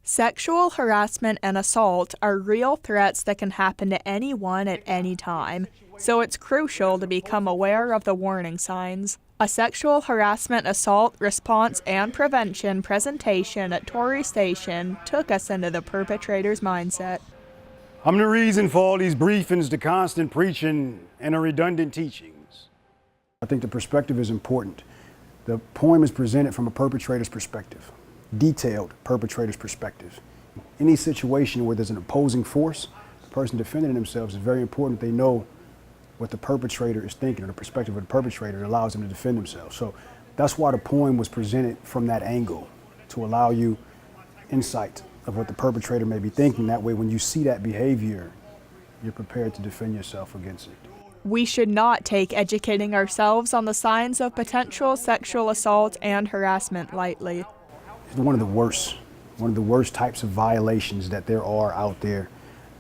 Sexual harassment and assault are real threats that can happen to anyone at any time, so it's crucial to become aware of the warning signs. A sexual harassment, assault, response, and prevention presentation at Torii Station took us into the perpetrator's mindset. I'm the reason for all these briefings, the constant preaching, and the redundant teachings. I think the perspective is important. The poem is presented from a perpetrator's perspective, detailed perpetrator's perspective. Any situation where there's an opposing force, the person defending themselves, is very important they know what the perpetrator is thinking, or the perspective of the perpetrator that allows them to defend themselves. So that's why the poem was presented from that angle, to allow you insight of what the perpetrator may be thinking. That way, when you see that behavior, you're prepared to defend yourself against it. We should not take educating ourselves on the signs of potential sexual assault and harassment lightly. It's one of the worst types of violations that there are out there,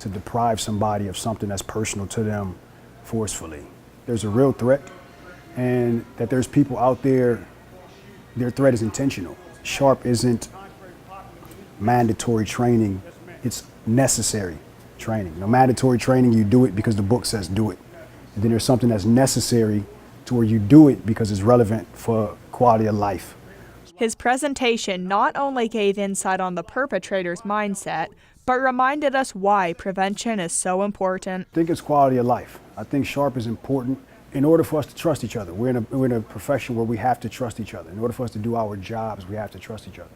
to deprive somebody of something that's personal to them forcefully. There's a real threat, and that there's people out there, their threat is intentional. SHARP isn't mandatory training, it's necessary training. No mandatory training, you do it because the book says do it. And then there's something that's necessary to where you do it because it's relevant for quality of life. His presentation not only gave insight on the perpetrator's mindset, but reminded us why prevention is so important. I think it's quality of life. I think SHARP is important in order for us to trust each other. We're in a profession where we have to trust each other. In order for us to do our jobs, we have to trust each other.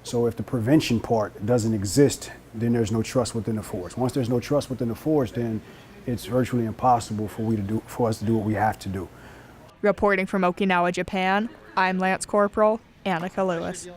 So if the prevention part doesn't exist, then there's no trust within the force. Once there's no trust within the force, then it's virtually impossible for us to do what we have to do. Reporting from Okinawa, Japan, I'm Lance Corporal Annika Lewis.